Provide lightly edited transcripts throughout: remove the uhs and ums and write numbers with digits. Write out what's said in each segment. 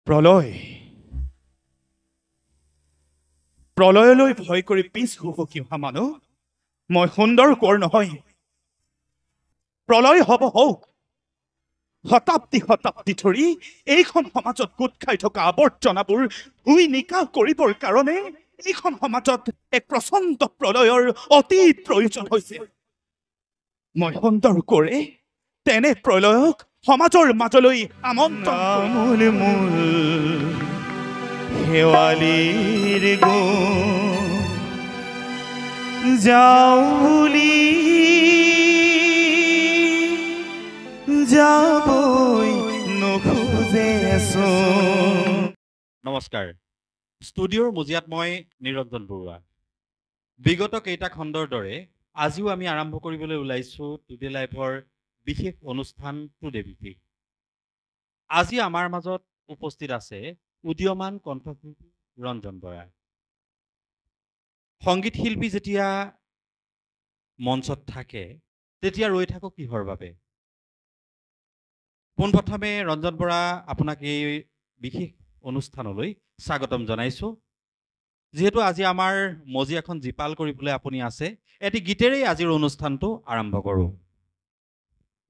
প্ৰলয় প্ৰলয়লৈ ভয় কৰি পিছ হুহুকি অহা মানুহ মই সুন্দৰ কোৰ নহয় প্ৰলয় হ'ব হওক শতাব্দী শতাব্দী ধৰি এইখন সমাজত গোট খাই থকা আৱৰ্জনাবোৰ ধুই নিকাহ কৰিবৰ কাৰণে এইখন সমাজত এক প্ৰচণ্ড প্ৰলয়ৰ অতি প্ৰয়োজন হৈছে মই সুন্দৰ কোৰে তেনে প্ৰলয়ক সমাজৰ মাজলৈ আমন্ত্ৰণ শেৱালীৰ গুণ যাওঁ বুলি যাবই নোখোজেচোন। নমস্কাৰ ষ্টুডিঅ'ৰ মজিয়াত মই নিৰঞ্জন বৰুৱা বিগত কেইটা খণ্ডৰ দৰে আজিও আমি আৰম্ভ কৰিবলৈ ওলাইছোঁ টুডে লাইভৰ বিশেষ অনুষ্ঠান টুডে বিশেষ আজি আমাৰ মাজত উপস্থিত আছে উদীয়মান কণ্ঠশিল্পী ৰঞ্জন বৰা সংগীত শিল্পী যেতিয়া মঞ্চত থাকে তেতিয়া ৰৈ থাকক কিহৰ বাবে পোনপ্ৰথমে ৰঞ্জন বৰা আপোনাক এই বিশেষ অনুষ্ঠানলৈ স্বাগতম জনাইছোঁ যেহেতু আজি আমাৰ মজিয়াখন জীপাল কৰিবলৈ আপুনি আছে এটি গীতেৰেই আজিৰ অনুষ্ঠানটো আৰম্ভ কৰোঁ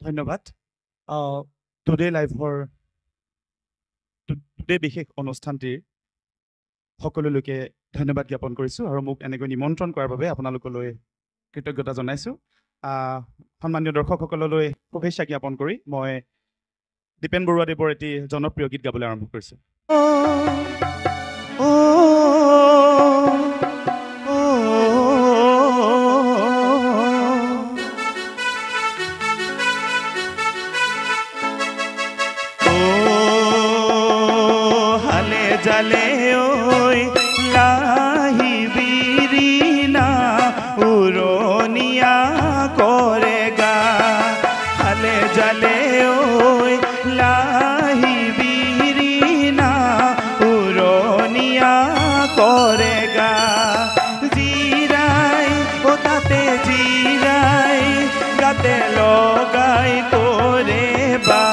ধন্যবাদ টুডে লাইভৰ টুডে বিশেষ অনুষ্ঠানটিৰ সকলোলৈকে ধন্যবাদ জ্ঞাপন কৰিছোঁ আৰু মোক এনেকৈ নিমন্ত্ৰণ কৰাৰ বাবে আপোনালোকলৈ কৃতজ্ঞতা জনাইছোঁ সন্মানীয় দৰ্শকসকললৈ শুভেচ্ছা জ্ঞাপন কৰি মই দীপেন বৰুৱাদেৱৰ এটি জনপ্ৰিয় গীত গাবলৈ আৰম্ভ কৰিছোঁ জালে ঐ লাহি বিৰিনা উৰণীয়া কৰে গা হালে জালে ঐ লাহি বিৰিনা উৰণীয়া কৰে গা জিৰাই ও তাতে জিৰাই গাতে লগাই কৰে বা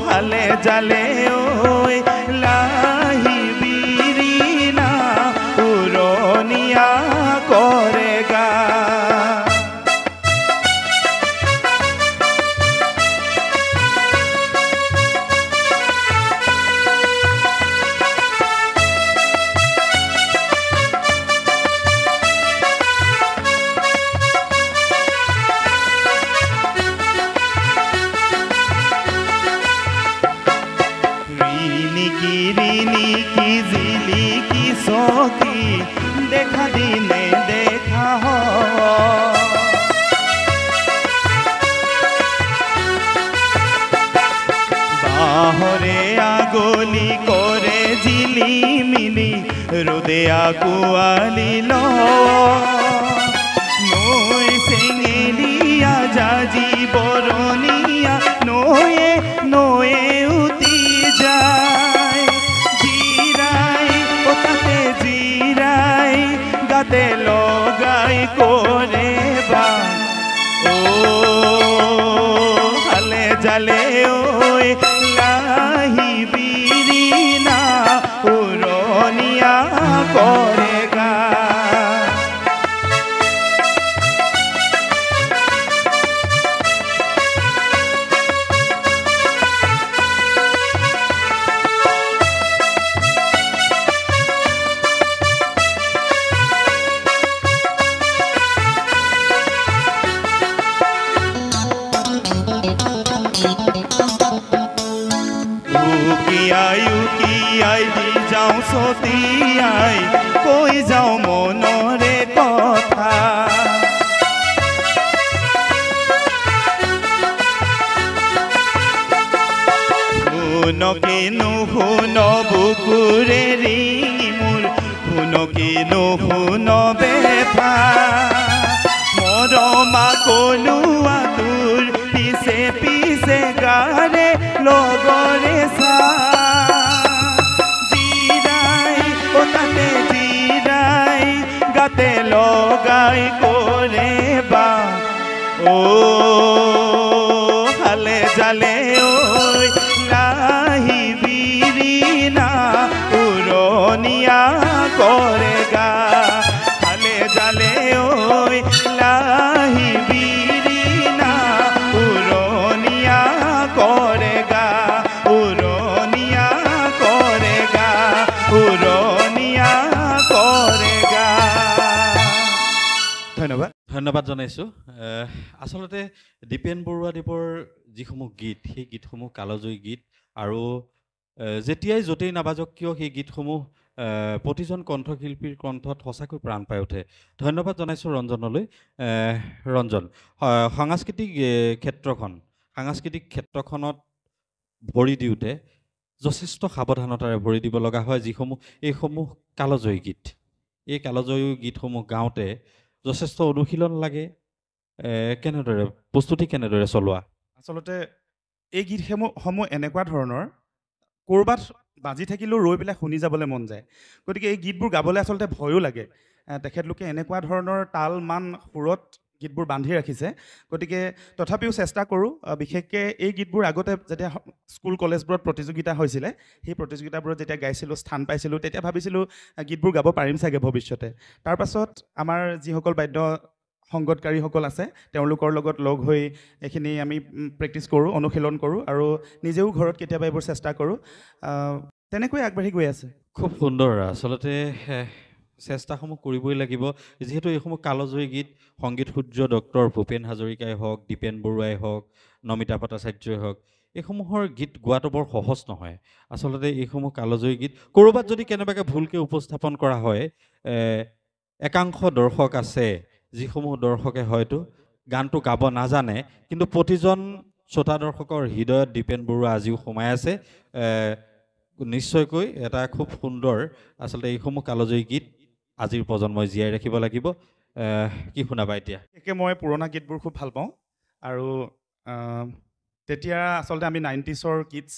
হালে জালে ঐ লাহি বিৰিনা উৰণীয়া কৰে গা রিনিকি জিলিকি সখী দেখা দিনে দেখা বাহরে আগলি করে জিলি মিলি রোদে আকুয়ালি নৈ চেঙেলিয়া জাজি বরণিয়া নয়ে নয়ে উতি যায় জিৰাই ও তাতে জিৰাই গাতে লগাই কৰে বা হালে জালে ঐ লাহি বিৰিনা উৰণীয়া কৰে গা উকিয়াই দি যাওঁ ছটিয়াই কৈ যাওঁ মনৰে কথা শুনকি নুশুন বুকুৰে ৰিঙি মোৰ শুনকি নুশুন বেথা মৰমা কলোৱা তোৰ পিছে পিছে গাৰে লগৰে চা জিৰাই ও তাতে জিৰাই গাতে লগাই কৰে বা হালে জালে ঐ ধন্যবাদ জনাইছোঁ আচলতে দীপেন বৰুৱাদেৱৰ যিসমূহ গীত সেই গীতসমূহ কালজয়ী গীত আৰু যেতিয়াই য'তেই নাবাজক কিয় সেই গীতসমূহ প্ৰতিজন কণ্ঠশিল্পীৰ কণ্ঠত সঁচাকৈ প্ৰাণ পাই উঠে ধন্যবাদ জনাইছোঁ ৰঞ্জনলৈ ৰঞ্জন সাংস্কৃতিক ক্ষেত্ৰখনত ভৰি দিওঁতে যথেষ্ট সাৱধানতাৰে ভৰি দিব লগা হয় এইসমূহ কালজয়ী গীত এই কালজয়ী গীতসমূহ গাওঁতে যথেষ্ট অনুশীলন লাগে কেনেদৰে প্ৰস্তুতি কেনেদৰে চলোৱা আচলতে এই গীতসমূহ এনেকুৱা ধৰণৰ ক'ৰবাত বাজি থাকিলেও ৰৈ পেলাই শুনি যাবলৈ মন যায় গতিকে এই গীতবোৰ গাবলৈ আচলতে ভয়ো লাগে তেখেতলোকে এনেকুৱা ধৰণৰ তাল মান সুৰত গীতবোৰ বান্ধি ৰাখিছে গতিকে তথাপিও চেষ্টা কৰোঁ বিশেষকৈ এই গীতবোৰ আগতে যেতিয়া স্কুল কলেজবোৰত প্ৰতিযোগিতা হৈছিলে সেই প্ৰতিযোগিতাবোৰত যেতিয়া গাইছিলোঁ স্থান পাইছিলোঁ তেতিয়া ভাবিছিলোঁ গীতবোৰ গাব পাৰিম চাগে ভৱিষ্যতে তাৰপাছত আমাৰ যিসকল বাদ্য সংগতকাৰীসকল আছে তেওঁলোকৰ লগত লগ হৈ এইখিনি আমি প্ৰেক্টিছ কৰোঁ অনুশীলন কৰোঁ আৰু নিজেও ঘৰত কেতিয়াবা এইবোৰ চেষ্টা কৰোঁ তেনেকৈ আগবাঢ়ি গৈ আছে খুব সুন্দৰ আচলতে চেষ্টাসমূহ কৰিবই লাগিব যিহেতু এইসমূহ কালজয়ী গীত সংগীত সূৰ্য ডক্টৰ ভূপেন হাজৰিকাই হওক দীপেন বৰুৱাই হওক নমিতা ভট্টাচাৰ্যই হওক এইসমূহৰ গীত গোৱাটো বৰ সহজ নহয় আচলতে এইসমূহ কালজয়ী গীত ক'ৰবাত যদি কেনেবাকৈ ভুলকৈ উপস্থাপন কৰা হয় একাংশ দৰ্শক আছে যিসমূহ দৰ্শকে হয়তো গানটো গাব নাজানে কিন্তু প্ৰতিজন শ্ৰোতা দৰ্শকৰ হৃদয়ত দীপেন বৰুৱা আজিও সোমাই আছে নিশ্চয়কৈ এটা খুব সুন্দৰ আচলতে এইসমূহ কালজয়ী গীত আজিৰ প্ৰজন্মই জীয়াই ৰাখিব লাগিব কি শুনাবা এতিয়া একে মই পুৰণা গীতবোৰ খুব ভাল পাওঁ আৰু তেতিয়া আচলতে আমি 90sৰ কিডছ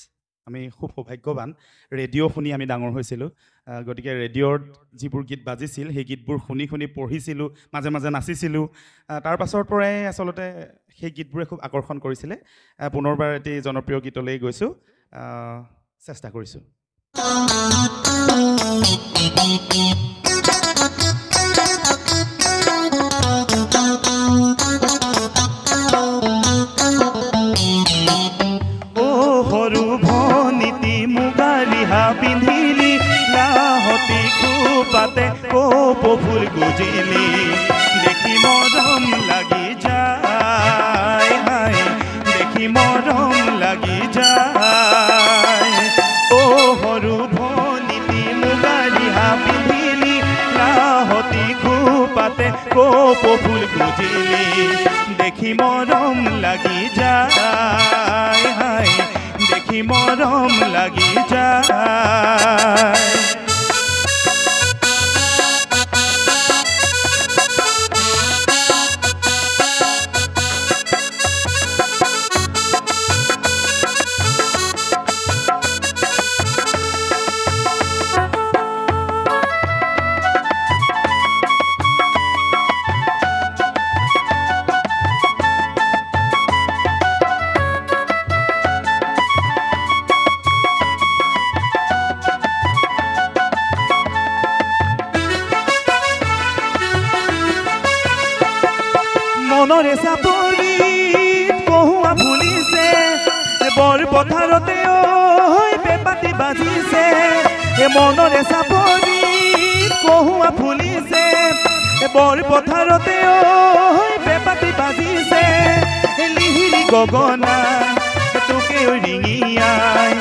আমি খুব সৌভাগ্যৱান ৰেডিঅ' শুনি আমি ডাঙৰ হৈছিলোঁ গতিকে ৰেডিঅ'ত যিবোৰ গীত বাজিছিল সেই গীতবোৰ শুনি শুনি পঢ়িছিলোঁ মাজে মাজে নাচিছিলোঁ তাৰ পাছৰ পৰাই আচলতে সেই গীতবোৰে খুব আকৰ্ষণ কৰিছিলে পুনৰবাৰ এটি জনপ্ৰিয় গীতলৈ গৈছোঁ চেষ্টা কৰিছোঁ পিন্ধিলি লাহতি খোপাতে কপ ফুল গুজিলি দেখি মৰম লাগি যায় দেখি মৰম লাগি যায় অ সৰু ভনীতি মুগা ৰিহা পিন্ধিলি লাহতি খোপাতে কপ ফুল গুজিলি দেখি মৰম লাগি যায় দেখি মৰম লাগি যায় মনৰে চাপৰিত কহুৱা ফুলিছে বৰ পথাৰতে ঐ পেপাতি বাজিছে মনৰে চাপৰিত কহুৱা ফুলিছে বৰ পথাৰতে ঐ পেপাতি বাজিছে লিহিৰি গগনাই তোকে ৰিঙিয়াই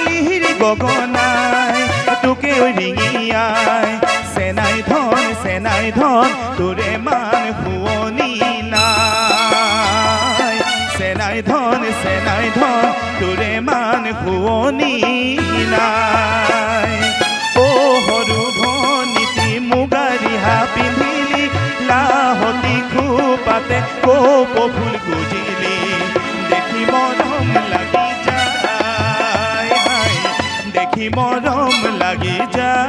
লিহিৰি গগনাই তোকে ৰিঙিয়াই চেনাই ধন তোৰে মান শুৱনি নাই চেনাই ধন তোৰে মান শুৱনি নাই অ সৰু ভনীতি মুগা ৰিহা পিন্ধিলি লাহতি খোপাতে কপ ফুল গুজিলি দেখি মৰম লাগি যায় দেখি মৰম লাগি যায়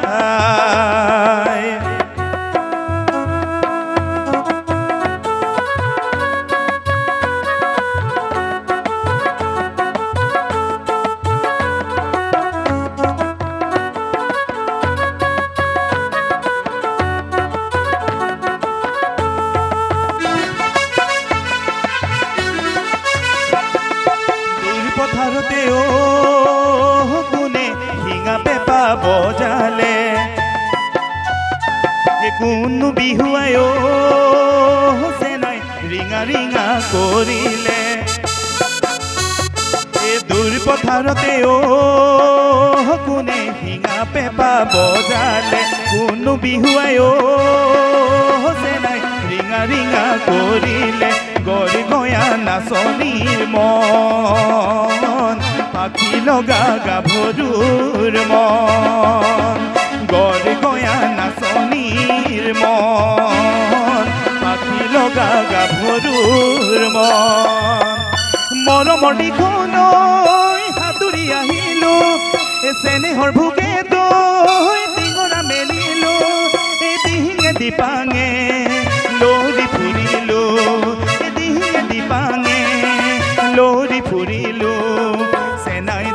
কোনে শিঙা পেপা বজালে কোন বিহুৱাই চেনা ৰিঙা ৰিঙা কৰিলে এই দূৰ পথাৰতে কোনে শিঙা পেঁপা বজালে কোনো বিহুৱাই চেনাই ৰিঙা ৰিঙা কৰিলে গৰি গয়া নাচনীৰ মন পাখি লগা গাভৰুৰ মন গৰি গয়া নাচনীৰ মন পাখি লগা গাভৰুৰ মন মৰমৰ দিশলৈ সাঁতুৰি আহিলো চেনেহৰ ভোগে দৈ টিঙৰা মেলিলো এই দিহিঙে দিপাঙে লৰি ফুৰিলো এই দিহিঙে দিপাঙে লৰি ফুৰিলো চেনাই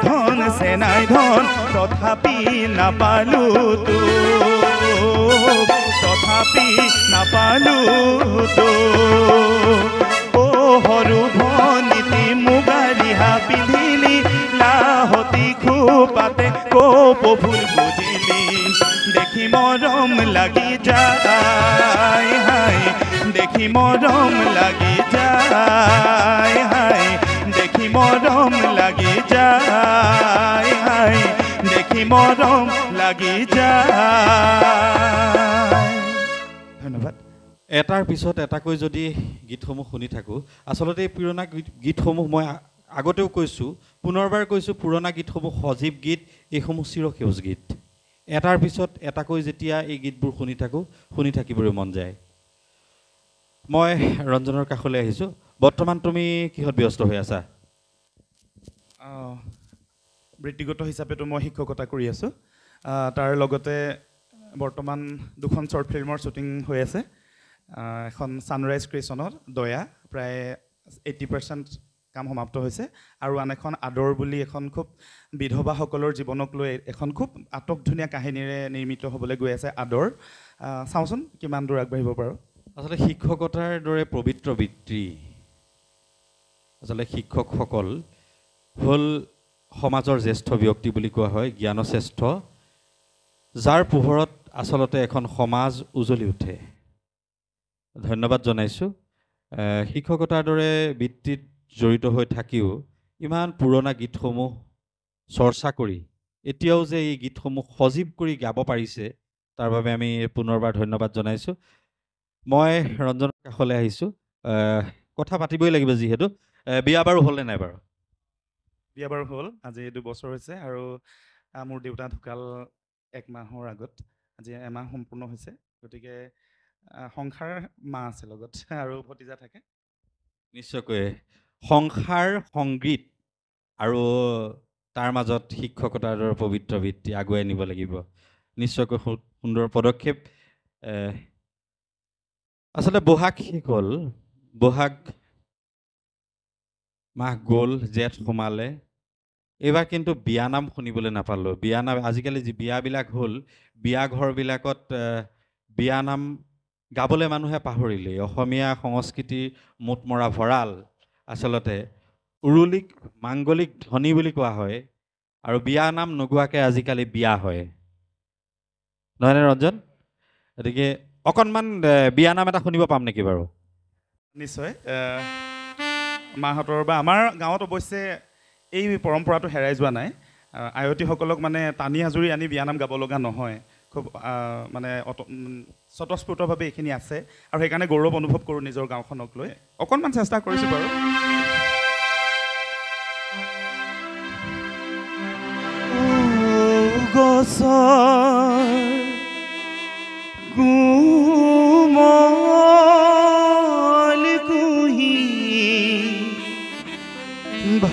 ধন তথাপি নাপালো তো তথাপি নাপালো তো সৰু ভনীতি মুগা ৰিহা পিন্ধিলি লাহতি খোপাতে কপ ফুল বুজিলি দেখি মৰম লাগি যায় হাই দেখি মৰম লাগি যায় হাই দেখি মৰম লাগি যায় হাই দেখি মৰম লাগি যায়। ধন্যবাদ। এটাৰ পিছত এটাকৈ যদি গীতসমূহ শুনি থাকোঁ আচলতে এই পুৰণা গীতসমূহ মই আগতেও কৈছোঁ পুনৰবাৰ কৈছোঁ পুৰণা গীতসমূহ সজীৱ গীত এইসমূহ চিৰসেউজ গীত এটাৰ পিছত এটাকৈ যেতিয়া এই গীতবোৰ শুনি থাকোঁ শুনি থাকিবলৈ মন যায়। মই ৰঞ্জনৰ কাষলৈ আহিছোঁ। বৰ্তমান তুমি কিহত ব্যস্ত হৈ আছা? বৃত্তিগত হিচাপেতো মই শিক্ষকতা কৰি আছোঁ তাৰ লগতে বৰ্তমান দুখন শ্বৰ্ট ফিল্মৰ শ্বুটিং হৈ আছে এখন ছানৰাইজ ক্ৰিয়েশ্যনত দয়া প্ৰায় 80% কাম সমাপ্ত হৈছে আৰু আন এখন আদৰ বুলি এখন খুব বিধৱাসকলৰ জীৱনক লৈ এখন খুব আটকধুনীয়া কাহিনীৰে নিৰ্মিত হ'বলৈ গৈ আছে আদৰ। চাওঁচোন কিমান দূৰ আগবাঢ়িব পাৰোঁ। আচলতে শিক্ষকতাৰ দৰে পবিত্ৰ বৃত্তি আচলতে শিক্ষকসকল হ'ল সমাজৰ জ্যেষ্ঠ ব্যক্তি বুলি কোৱা হয় জ্ঞানশ্ৰেষ্ঠ যাৰ পোহৰত আচলতে এখন সমাজ উজ্বলি উঠে। ধন্যবাদ জনাইছোঁ। শিক্ষকতাৰ দৰে বৃত্তিত জড়িত হৈ থাকিও ইমান পুৰণা গীতসমূহ চৰ্চা কৰি এতিয়াও যে এই গীতসমূহ সজীৱ কৰি গাব পাৰিছে তাৰ বাবে আমি পুনৰবাৰ ধন্যবাদ জনাইছোঁ। মই ৰঞ্জনৰ কাষলৈ আহিছোঁ। কথা পাতিবই লাগিব যিহেতু বিয়া বাৰু হ'লনে নাই বাৰু? বিয়া বাৰু হ'ল আজি 2 বছৰ হৈছে আৰু মোৰ দেউতা ঢুকাল 1 মাহৰ আগত আজি এমাহ সম্পূৰ্ণ হৈছে গতিকে সংসাৰ মা আছে লগত আৰু ভতিজা থাকে। নিশ্চয়কৈ সংসাৰ সংগীত আৰু তাৰ মাজত শিক্ষকতাৰ দৰে পবিত্ৰ বৃত্তি আগুৱাই নিব লাগিব। নিশ্চয়কৈ সুন্দৰ পদক্ষেপ। আচলতে বহাগ শেষ হ'ল বহাগ মাহ গ'ল জেঠ সোমালে এইবাৰ কিন্তু বিয়ানাম শুনিবলৈ নাপালোঁ। বিয়ানাম আজিকালি যি বিয়াবিলাক হ'ল বিয়া ঘৰবিলাকত বিয়ানাম গাবলৈ মানুহে পাহৰিলে। অসমীয়া সংস্কৃতিৰ মুঠ মৰা ভঁৰাল আচলতে উৰুলিক মাংগলিক ধ্বনি বুলি কোৱা হয় আৰু বিয়ানাম নোগোৱাকৈ আজিকালি বিয়া হয় নহয়নে ৰঞ্জন? গতিকে অকণমান বিয়ানাম এটা শুনিব পাম নেকি বাৰু? নিশ্চয়। মাহঁতৰ বা আমাৰ গাঁৱত অৱশ্যে এই পৰম্পৰাটো হেৰাই যোৱা নাই। আয়তীসকলক মানে টানি আজুৰি আনি বিয়ানাম গাব লগা নহয়। খুব মানে স্বতঃস্ফূৰ্তভাৱে এইখিনি আছে আৰু সেইকাৰণে গৌৰৱ অনুভৱ কৰোঁ নিজৰ গাঁওখনক লৈ। অকণমান চেষ্টা কৰিছোঁ বাৰু।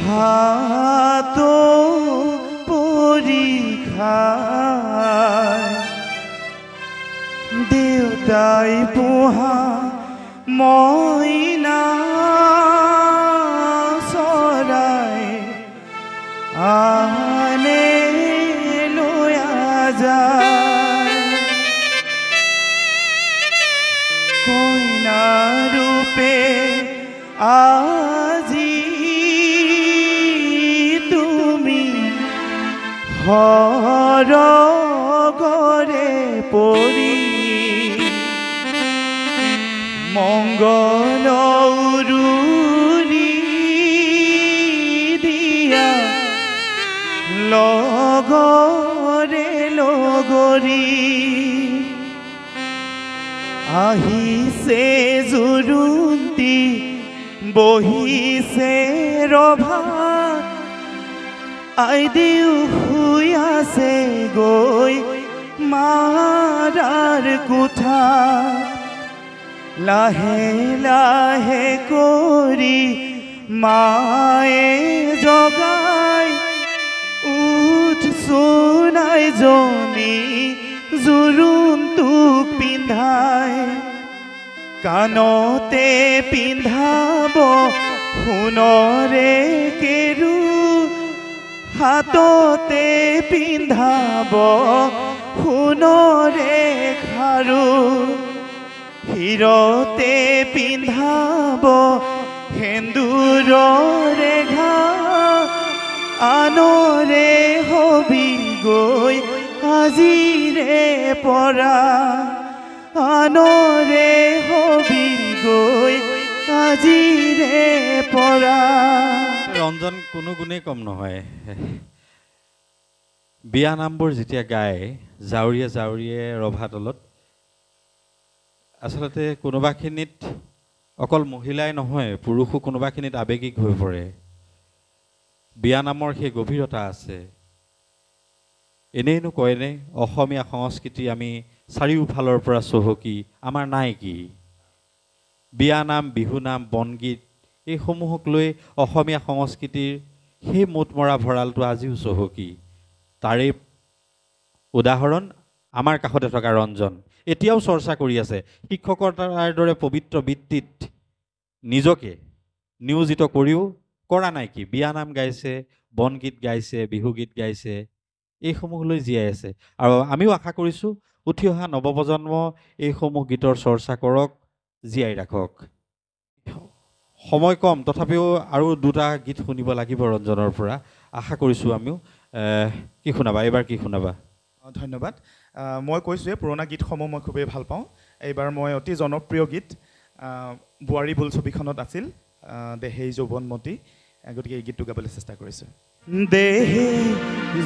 ভাত পৰীক্ষা দেউতাই পোহা মইনা চৰাই আনে লৈ যায় কইনা ৰূপে আজি সৰগৰে পৰি মংগল লগৰে লগৰী আহিছে জুৰুন্তি বহিছে ৰভাত আইদেউ শুই আছে গৈ মাৰাৰ কোঠাত লাহে লাহে কৰি মায়ে জগাই উঠচোন আইজনী জোৰোণটোক পিন্ধাই কাণতে পিন্ধাব সোণৰে কেৰু হাততে পিন্ধাব সোণৰে খাৰু শিৰতে পিন্ধাব সেন্দুৰৰে ঘা আনৰে হবি গৈ আজিৰে পৰা আনৰে হবি গৈ আজিৰে পৰা ৰঞ্জন কোনো গুণেই কম নহয় বিয়া নামবোৰ যেতিয়া গায় জাউৰীয়ে জাউৰীয়ে ৰভাতলত আচলতে কোনোবাখিনিত অকল মহিলাই নহয় পুৰুষো কোনোবাখিনিত আৱেগিক হৈ পৰে বিয়া নামৰ সেই গভীৰতা আছে এনেইনো কয়নে অসমীয়া সংস্কৃতি আমি চাৰিওফালৰ পৰা চহকী আমাৰ নাই কি বিয়া নাম বিহু নাম বনগীত এইসমূহক লৈ অসমীয়া সংস্কৃতিৰ সেই মোটমৰা ভঁৰালটো আজিও চহকী তাৰে উদাহৰণ আমাৰ কাষতে থকা ৰঞ্জন এতিয়াও চৰ্চা কৰি আছে শিক্ষকৰ তাৰ দৰে পবিত্ৰ বৃত্তিত নিজকে নিয়োজিত কৰিও কৰা নাই কি বিয়া নাম গাইছে বনগীত গাইছে বিহুগীত গাইছে এইসমূহ লৈ জীয়াই আছে আৰু আমিও আশা কৰিছোঁ উঠি অহা নৱপ্ৰজন্ম এইসমূহ গীতৰ চৰ্চা কৰক জীয়াই ৰাখক সময় কম তথাপিও আৰু দুটা গীত শুনিব লাগিব ৰঞ্জনৰ পৰা আশা কৰিছোঁ আমিও কি শুনাবা এইবাৰ কি শুনাবা ধন্যবাদ মই কৈছোঁৱে পুৰণা গীতসমূহ মই খুবেই ভাল পাওঁ এইবাৰ মই অতি জনপ্ৰিয় গীত বোৱাৰী বোলছবিখনত আছিল দেহে যৌৱনমতী গতিকে এই গীতটো গাবলৈ চেষ্টা কৰিছোঁ দেহে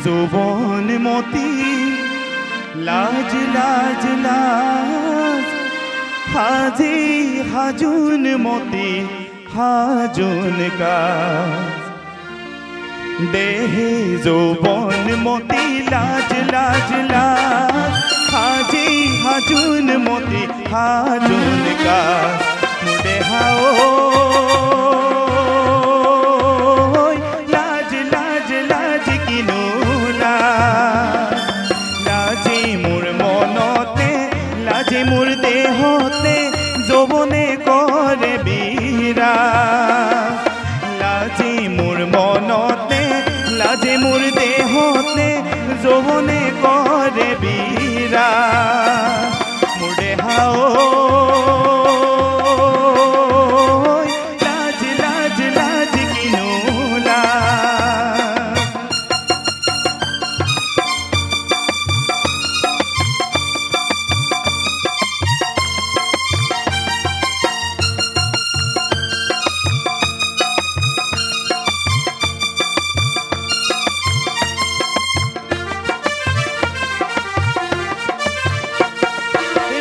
যৌৱনমতী লাজ লাজ লাজ হাজি হাজুন মতি হাজুন কাজ দেহে যৌৱনমতী লাজ লাজ লাজ হাজি হাজুন মতি হাজুন কাজ মোৰ দেহাও লাজ লাজ লাজ কিনো লাজি মোৰ মনতে লাজি মোৰ দেহতে যৌৱনে কৰে বীৰা লাজি মোৰ মনতে লাজি মোৰ দেহতে যৌৱনে কৰে বীৰা মোৰ দেহাও লাজ লাজ লাজ কিনো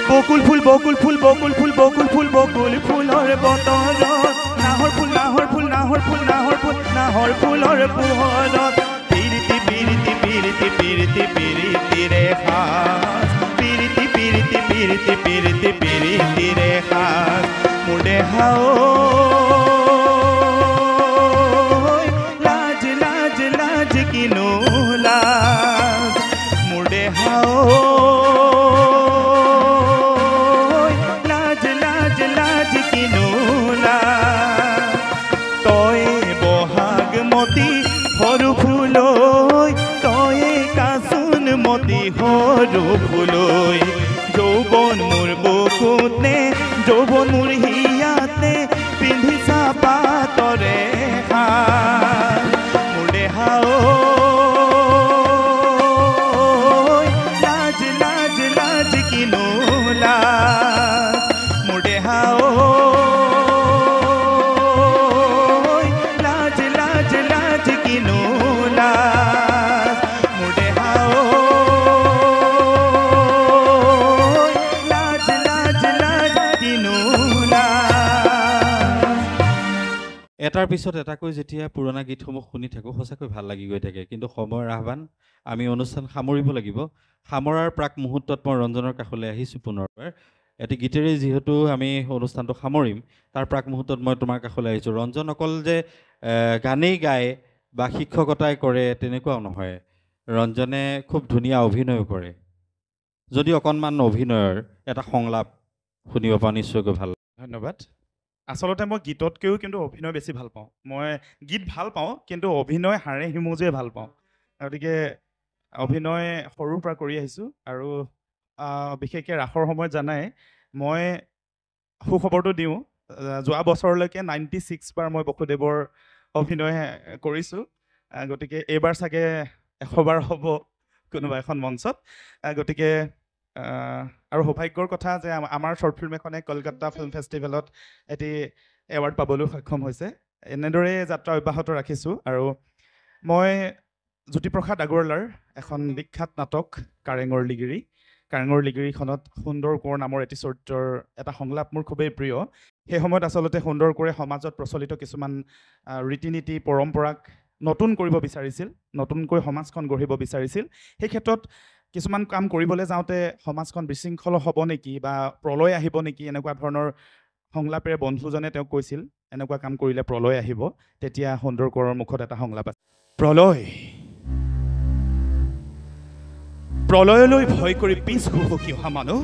বকুল ফুল বকুল ফুল বকুল ফুল বকুল ফুল বকুল ফুলৰ বতৰত নাহৰ ফুল নাহৰ ফুল নাহৰ ফুল নাহৰ ফুল নাহৰ ফুলৰ পোহৰত পিৰিতি পিৰিতি পিৰিতি পিৰিতি পিৰিতিৰে সাজ পিৰিতি পিৰিতি পিৰিতি পিৰিতি পিৰিতিৰে সাজ মোৰ দেহাও লাজ লাজ লাজ কিনো লাজ মোৰ দেহাও সৰু ফুলৈ তয়ে কাচোন মতি সৰু ফুলৈ যৌৱন মোৰ বুকুতে যৌৱন মোৰ হিয়াতে পিন্ধিছা পাতৰে মোৰ দেহাও লাজ লাজ লাজ কিনো লাজ মোৰ দেহাও লাজ লাজ লাজ কিনো লাজ এটাৰ পিছত এটাকৈ যেতিয়া পুৰণা গীতসমূহ শুনি থাকোঁ সঁচাকৈ ভাল লাগি গৈ থাকে কিন্তু সময়ৰ আহ্বান আমি অনুষ্ঠান সামৰিব লাগিব সামৰাৰ প্ৰাক মুহূৰ্তত মই ৰঞ্জনৰ কাষলৈ আহিছোঁ পুনৰবাৰ এটি গীতেৰে যিহেতু আমি অনুষ্ঠানটো সামৰিম তাৰ প্ৰাক মুহূৰ্তত মই তোমাৰ কাষলৈ আহিছোঁ ৰঞ্জন অকল যে গানেই গায় বা শিক্ষকতাই কৰে তেনেকুৱাও নহয় ৰঞ্জনে খুব ধুনীয়া অভিনয় কৰে যদি অকণমান অভিনয়ৰ এটা সংলাপ শুনিব পাওঁ নিশ্চয়কৈ ভাল ধন্যবাদ আচলতে মই গীততকৈও কিন্তু অভিনয় বেছি ভাল পাওঁ মই গীত ভাল পাওঁ কিন্তু অভিনয় হাড়ে হিমজুৱে ভাল পাওঁ গতিকে অভিনয় সৰুৰ পৰা কৰি আহিছোঁ আৰু বিশেষকৈ ৰাসৰ সময়ত জানাই মই সুখবৰটো দিওঁ যোৱা বছৰলৈকে 96 বাৰ মই বসুদেৱৰ অভিনয় কৰিছোঁ গতিকে এইবাৰ চাগে 100 বাৰ হ'ব কোনোবা এখন মঞ্চত গতিকে আৰু সৌভাগ্যৰ কথা যে আমাৰ শ্বৰ্ট ফিল্ম এখনে কলকাতা ফিল্ম ফেষ্টিভেলত এটি এৱাৰ্ড পাবলৈ সক্ষম হৈছে এনেদৰে যাত্ৰা অব্যাহত ৰাখিছোঁ আৰু মই জ্যোতিপ্ৰসাদ আগৰৱালাৰ এখন বিখ্যাত নাটক কাৰেঙৰ লিগিৰিখনত সুন্দৰ কোঁৱৰ নামৰ এটি চৰিত্ৰৰ এটা সংলাপ মোৰ খুবেই প্ৰিয় সেই সময়ত আচলতে সুন্দৰ কোঁৱৰে সমাজত প্ৰচলিত কিছুমান ৰীতি নীতি পৰম্পৰাক নতুন কৰিব বিচাৰিছিল নতুনকৈ সমাজখন গঢ়িব বিচাৰিছিল সেই ক্ষেত্ৰত কিছুমান কাম কৰিবলৈ যাওঁতে সমাজখন বিশৃংখল হ'ব নেকি বা প্ৰলয় আহিব নেকি এনেকুৱা ধৰণৰ সংলাপেৰে বন্ধুজনে তেওঁক কৈছিল এনেকুৱা কাম কৰিলে প্ৰলয় আহিব তেতিয়া সুন্দৰ কোঁৱৰৰ মুখত এটা সংলাপ আছে প্ৰলয়লৈ ভয় কৰি পিছ হুহুকি অহা মানুহ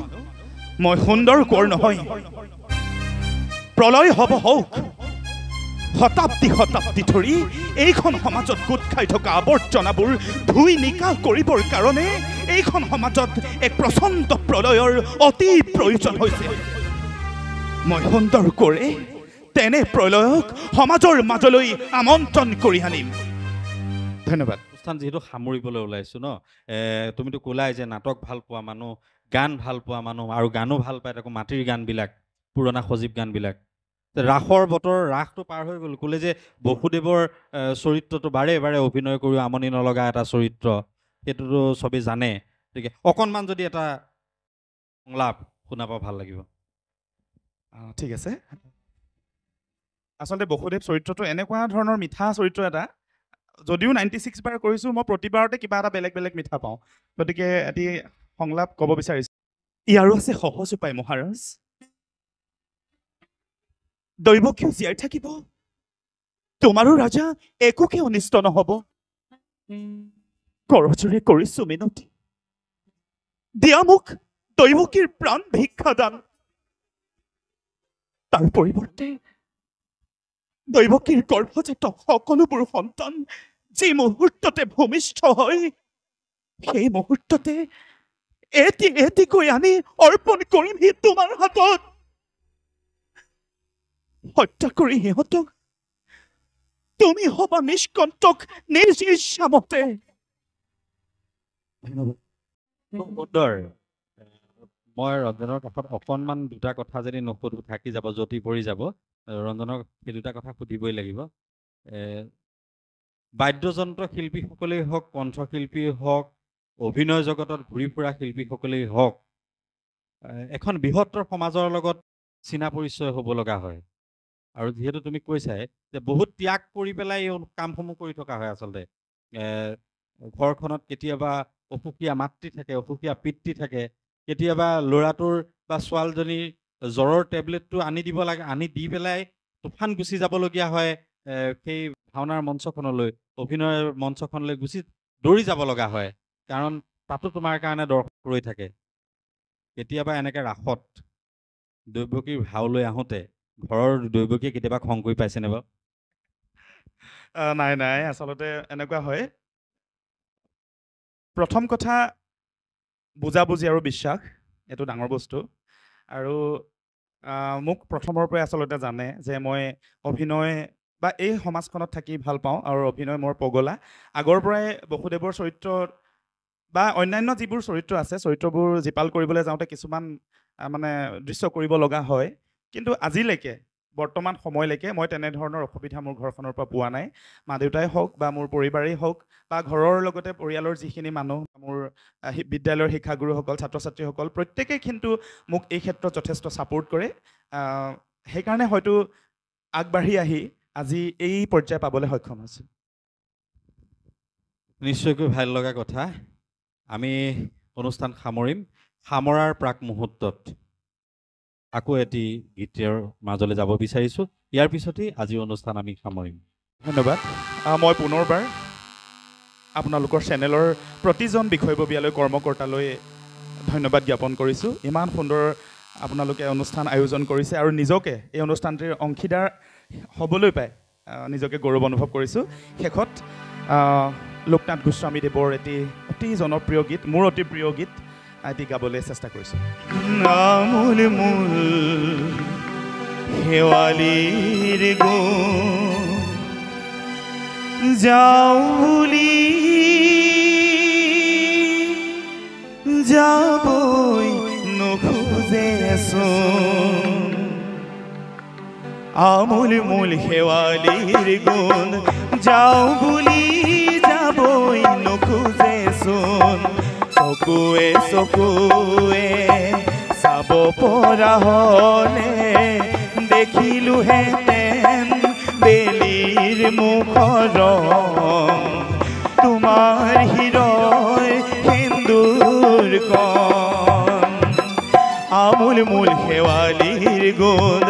মই সুন্দৰ কোঁৱৰ নহয় প্ৰলয় হ'ব হওক শতাব্দী ধৰি এইখন সমাজত গোট খাই থকা আৱৰ্জনাবোৰ ধুই নিকাহ কৰিবৰ কাৰণে এইখন সমাজত এক প্ৰচণ্ড প্ৰলয়ৰ অতি প্ৰয়োজন হৈছে মই সুন্দৰ কোঁৱৰে তেনে প্ৰলয়ক সমাজৰ মাজলৈ আমন্ত্ৰণ কৰি আনিম ধন্যবাদ অনুষ্ঠান যিহেতু সামৰিবলৈ ওলাইছোঁ ন তুমিতো ক'লাই যে নাটক ভাল পোৱা মানুহ গান ভাল পোৱা মানুহ আৰু গানো ভাল পায় তাকো মাটিৰ গানবিলাক পুৰণা সজীৱ গানবিলাক ৰাসৰ বতৰ ৰাসটো পাৰ হৈ গ'ল ক'লে যে বসুদেৱৰ চৰিত্ৰটো বাৰে বাৰে অভিনয় কৰিও আমনি নলগা এটা চৰিত্ৰ সেইটোতো চবেই জানে গতিকে অকণমান যদি এটা সংলাপ শুনা পাওঁ ভাল লাগিব ঠিক আছে আচলতে বসুদেৱ চৰিত্ৰটো এনেকুৱা ধৰণৰ মিঠা চৰিত্ৰ এটা যদিও 96 বাৰ কৰিছোঁ মই প্ৰতিবাৰতে কিবা এটা বেলেগ বেলেগ মিঠা পাওঁ গতিকে এটি সংলাপ ক'ব বিচাৰিছোঁ ইয়াৰো আছে সহজ উপায় মহাৰাজ দৈৱকীও জীয়াই থাকিব তোমাৰো ৰাজা একোকে অনিষ্ট নহ'ব কৰজোৰে কৰিছোঁ মিনতি দিয়া মোক দৈৱকীৰ প্ৰাণ ভিক্ষাদান তাৰ পৰিৱৰ্তে দৈৱকীৰ গৰ্ভজাত সকলোবোৰ সন্তান যি মুহূৰ্ততে ভূমিষ্ঠ হয় সেই মুহূৰ্ততে এটিকৈ আনি অৰ্পণ কৰিমহি তোমাৰ হাতত হত্যা কৰি সিহঁতক তুমি হবা নিষ্কণ্টক নিজ ইচ্ছামতে সুন্দৰ মই ৰঞ্জনৰ কাষত অকণমান দুটা কথা যদি নুসুধো থাকি যাব জতি পৰি যাব ৰঞ্জনক সেই দুটা কথা সুধিবই লাগিব বাদ্যযন্ত্ৰ শিল্পীসকলেই হওক কণ্ঠশিল্পীয়ে হওক অভিনয় জগতত ঘূৰি ফুৰা শিল্পীসকলেই হওক এখন বৃহত্তৰ সমাজৰ লগত চিনা পৰিচয় হ'ব লগা হয় আৰু যিহেতু তুমি কৈছাই যে বহুত ত্যাগ কৰি পেলাই এই কামসমূহ কৰি থকা হয় আচলতে ঘৰখনত কেতিয়াবা অসুখীয়া মাতৃ থাকে অসুখীয়া পিতৃ থাকে কেতিয়াবা ল'ৰাটোৰ বা ছোৱালীজনীৰ জ্বৰৰ টেবলেটটো আনি দি পেলাই তুফান গুচি যাবলগীয়া হয় সেই ভাওনাৰ মঞ্চখনলৈ অভিনয়ৰ মঞ্চখনলৈ দৌৰি যাব লগা হয় কাৰণ তাতো তোমাৰ কাৰণে দৰ্শক ৰৈ থাকে কেতিয়াবা এনেকৈ ৰাসত দৈৱকীৰ ভাও লৈ আহোঁতে ঘৰৰ দৈৱকীয়ে কেতিয়াবা খং কৰি পাইছেনে বাৰু নাই আচলতে এনেকুৱা হয় প্ৰথম কথা বুজাবুজি আৰু বিশ্বাস এইটো ডাঙৰ বস্তু আৰু মোক প্ৰথমৰ পৰাই আচলতে জানে যে মই অভিনয় বা এই সমাজখনত থাকি ভাল পাওঁ আৰু অভিনয় মোৰ পগলা আগৰ পৰাই বসুদেৱৰ চৰিত্ৰ বা অন্যান্য যিবোৰ চৰিত্ৰ আছে চৰিত্ৰবোৰ জীপাল কৰিবলৈ যাওঁতে কিছুমান মানে দৃশ্য কৰিব লগা হয় কিন্তু আজিলৈকে বৰ্তমান সময়লৈকে মই তেনেধৰণৰ অসুবিধা মোৰ ঘৰখনৰ পৰা পোৱা নাই মা দেউতাই হওক বা মোৰ পৰিবাৰেই হওক বা ঘৰৰ লগতে পৰিয়ালৰ যিখিনি মানুহ মোৰ বিদ্যালয়ৰ শিক্ষাগুৰুসকল ছাত্ৰ ছাত্ৰীসকল প্ৰত্যেকেই কিন্তু মোক এই ক্ষেত্ৰত যথেষ্ট ছাপোৰ্ট কৰে সেইকাৰণে হয়তো আগবাঢ়ি আহি আজি এই পৰ্যায় পাবলৈ সক্ষম হৈছোঁ। নিশ্চয়কৈ ভাল লগা কথা। আমি অনুষ্ঠান সামৰিম। সামৰাৰ প্ৰাক মুহূৰ্তত আকৌ এটি গীতৰ মাজলৈ যাব বিচাৰিছোঁ। ইয়াৰ পিছতেই আজিৰ অনুষ্ঠান আমি সামৰিম। ধন্যবাদ। মই পুনৰবাৰ আপোনালোকৰ চেনেলৰ প্ৰতিজন বিষয়ববীয়ালৈ কৰ্মকৰ্তালৈ ধন্যবাদ জ্ঞাপন কৰিছোঁ। ইমান সুন্দৰ আপোনালোকে অনুষ্ঠান আয়োজন কৰিছে আৰু নিজকে এই অনুষ্ঠানটিৰ অংশীদাৰ হ'বলৈ পাই নিজকে গৌৰৱ অনুভৱ কৰিছোঁ। শেষত লোকনাথ গোস্বামীদেৱৰ এটি অতি জনপ্ৰিয় গীত, মোৰ অতি প্ৰিয় গীত এটি গাবলৈ চেষ্টা কৰিছোঁ। আমূল মূল শেৱালীৰ গুণ যাওঁ বুলি যাবই নোখোজেচোন, আমূল মূল শেৱালীৰ গুণ যাওঁ বুলি যাবই নোখোজেচোন, চকুৱে চকুৱে চাব পৰা হ'লে দেখিলোহেঁতেন বেলিৰ মুখৰ ৰং, তোমাৰ হৃদয় সেন্দুৰ কণ, আমূল মূল শেৱালীৰ গুণ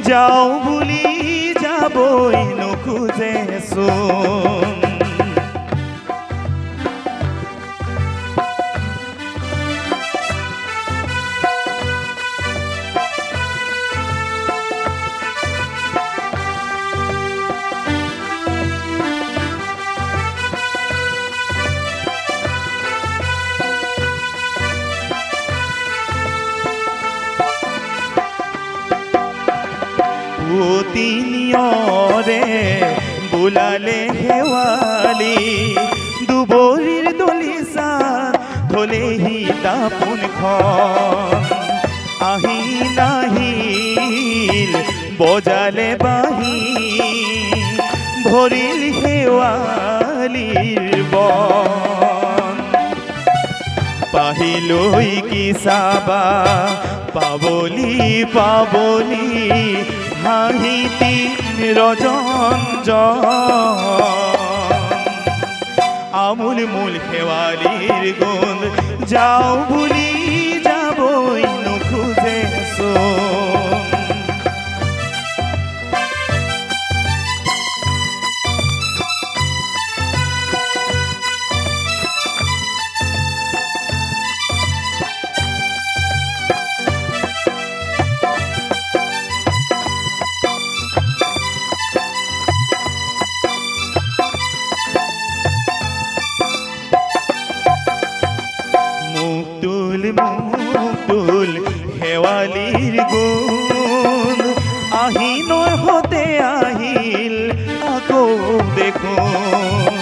যাওঁ বুলি যাবই নোখোজেচোন। তিনিয়ৰে বোলালে শেৱালি, দুবৰিৰ দলিচা থলেহি তাপোনখন, আহি নাহিল বজালে বাঁহী, ভৰিল শেৱালিৰ বন, পাহিলৈ কি চাবা পাবলি পাবলি, হাঁহিতি ৰজঞ্জন, আমূল মূল শেৱালীৰ গুণ যাওঁ বুলি যাবই নোখোজেচোন। মুকুল শেৱালীৰ গুণ আহিনৰ হতে আহিল আকৌ দেখোন,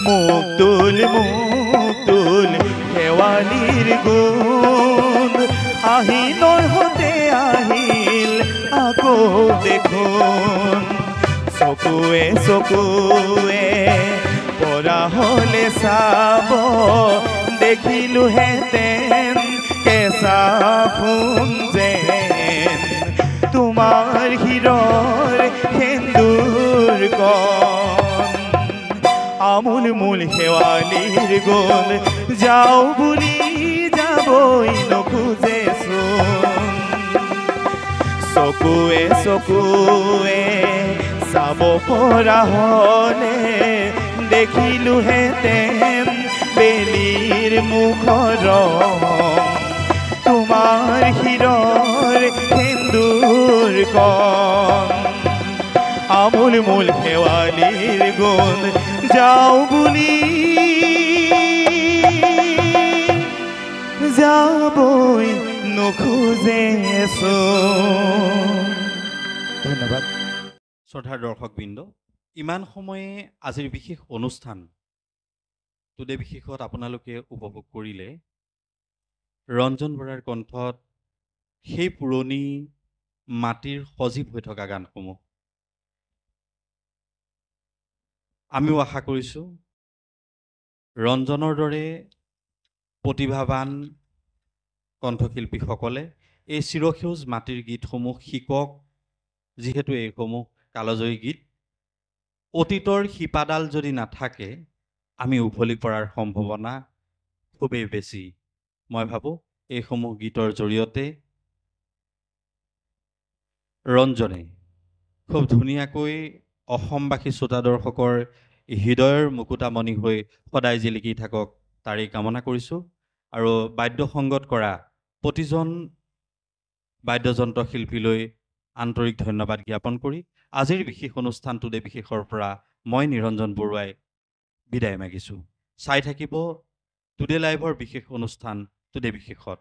মুকুল মুকুল শেৱালীৰ গুণ আহিনৰ হতে আহিল আকৌ দেখোন, চকুৱে চকুৱে পৰা হ'লে চাব দেখিলোহেঁতেন কেঁচা ফুল যেন, তোমাৰ হৃদয়ৰ সেন্দুৰ কণ, আমূল মূল শেৱালীৰ গুণ যাওঁ বুলি যাবই নোখোজেচোন, চকুৱে চকুৱে চাব পৰা হ'লে দেখিলোহেঁতেন বেলিৰ মুখৰ ৰং, তোমাৰ হৃদয়ৰ সেন্দুৰ কণ, আমূল মূল শেৱালীৰ গুণ যাওঁ বুলি যাবই নোখোজেচোন। ধন্যবাদ। শ্ৰদ্ধাৰ দৰ্শকবৃন্দ, ইমান সময়ে আজিৰ বিশেষ অনুষ্ঠান টুডে বিশেষত আপোনালোকে উপভোগ কৰিলে ৰঞ্জন বৰাৰ কণ্ঠত সেই পুৰণি মাটিৰ সজীৱ হৈ থকা গানসমূহ। আমিও আশা কৰিছোঁ ৰঞ্জনৰ দৰে প্ৰতিভাৱান কণ্ঠশিল্পীসকলে এই চিৰসেউজ মাটিৰ গীতসমূহ শিকক, যিহেতু এইসমূহ কালজয়ী গীত। অতীতৰ শিপাডাল যদি নাথাকে আমি উভলি পৰাৰ সম্ভাৱনা খুবেই বেছি। মই ভাবোঁ এইসমূহ গীতৰ জৰিয়তে ৰঞ্জনে খুব ধুনীয়াকৈ অসমবাসী শ্ৰোতা দৰ্শকৰ হৃদয়ৰ মুকুতামণি হৈ সদায় জিলিকি থাকক তাৰেই কামনা কৰিছোঁ। আৰু বাদ্য সংগত কৰা প্ৰতিজন বাদ্যযন্ত্ৰ শিল্পীলৈ আন্তৰিক ধন্যবাদ জ্ঞাপন কৰি আজিৰ বিশেষ অনুষ্ঠান টুডে বিশেষৰ পৰা মই নিৰঞ্জন বৰুৱাই বিদায় মাগিছোঁ। চাই থাকিব টুডে লাইভৰ বিশেষ অনুষ্ঠান টুডে বিশেষত।